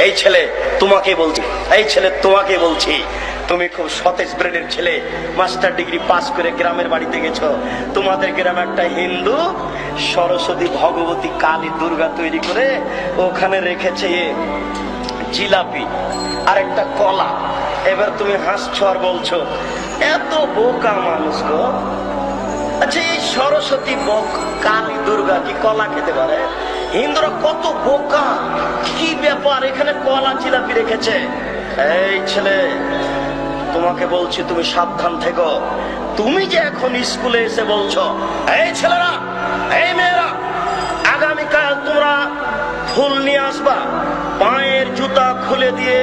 এই ছেলে তোমাকে বলছি, এই ছেলে তোমাকে বলছি, তুমি খুব সতেজ ব্রেনের ছেলে, মাস্টার ডিগ্রি পাস করে গ্রামের বাড়িতে গেছো। তোমাদের গ্রামে একটা হিন্দু সরস্বতী, ভগবতী, কালী, দুর্গা তৈরি করে ওখানে রেখেছে জিলাপি আর একটা কলা। এবার তুমি হাসছো আর বলছো এত বোকা মানুষ গো। আচ্ছা, এই সরস্বতী, কালী, দুর্গা কি কলা খেতে পারে? হিন্দুরা কত বোকা, কি ব্যাপার, এখানে কলা জিলাপি রেখেছে। এই ছেলে তোমাকে বলছি, তুমি সাবধান থেকো। তুমি যে এখন স্কুলে এসে বলছো, এই ছেলেরা, এই মেয়েরা, আগামীকাল তোমরা ফুল নিয়ে আসবা, পায়ের জুতা খুলে দিয়ে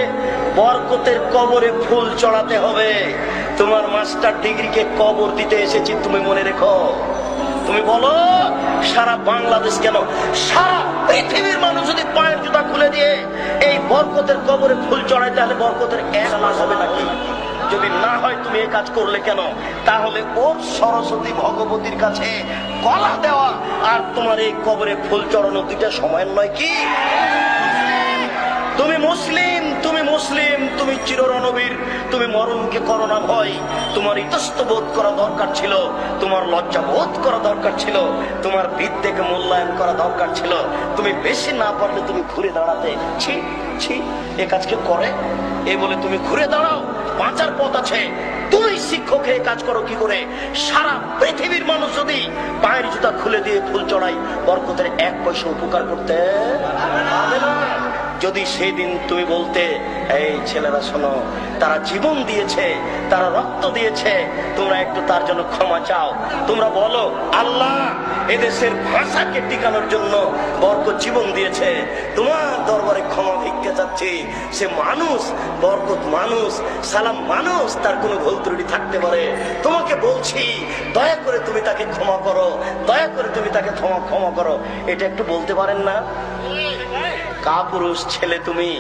বরকতের কবরে ফুল চড়াতে হবে। তোমার মাস্টার ডিগ্রিকে কবর দিতে এসেছি, তুমি মনে রেখো। তুমি বলো সারা বাংলাদেশ কেন, সারা পৃথিবীর মানুষ যদি পায়ের জুতা খুলে দিয়ে এই বরকতের কবরে ফুল চড়ায়, তাহলে বরকতের এক লাশ হবে নাকি? যদি না হয় তুমি এই কাজ করলে কেন? তাহলে ওর সরস্বতী ভগবতীর কাছে কলা দেওয়া আর তোমার এই কবরে ফুল চড়ানো দুইটা সময়ের নয় কি? তুমি মুসলিম, তুমি মুসলিম, তুমি চিররণবীর, তুমি মরণকে করো না ভয়। তোমার ইতস্ত বোধ করা দরকার ছিল, তোমার লজ্জা বোধ করা দরকার ছিল, তোমার বিদ্যেকে মূল্যায়ন করা দরকার ছিল। তুমি বেশি না পারলে তুমি ঘুরে দাঁড়াতে, ছি ছি এ কাজকে করে এই বলে তুমি ঘুরে দাঁড়াও। বাঁচার পথ আছে। তুমি শিক্ষক হয়ে কাজ করো কি করে? সারা পৃথিবীর মানুষ যদি পায়ের জুতা খুলে দিয়ে ফুল চড়াই, বরকতের এক পয়সা উপকার করতে পারবে না। যদি সেই দিন তুমি বলতে, এই ছেলেরা শোনো, তারা জীবন দিয়েছে, তারা রক্ত দিয়েছে, তোমরা একটু তার জন্য ক্ষমা চাও। তোমরা বলো, আল্লাহ এদেশের ভাষাকে টিকানোর জন্য বরকত জীবন দিয়েছে, তোমার দরবারে ক্ষমা ভিক্ষা চাচ্ছি। সে মানুষ, বরকত মানুষ, সালাম মানুষ, তার কোনো ভুল ত্রুটি থাকতে পারে। তোমাকে বলছি, দয়া করে তুমি তাকে ক্ষমা করো, দয়া করে তুমি তাকে ক্ষমা করো। এটা একটু বলতে পারেন না? কাপুরুষ ছেলে তুমি,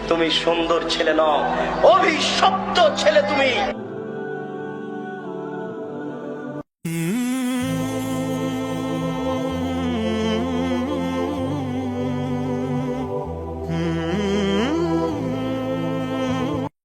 তুমি সুন্দর ছেলে নও, অভিশপ্ত ছেলে তুমি।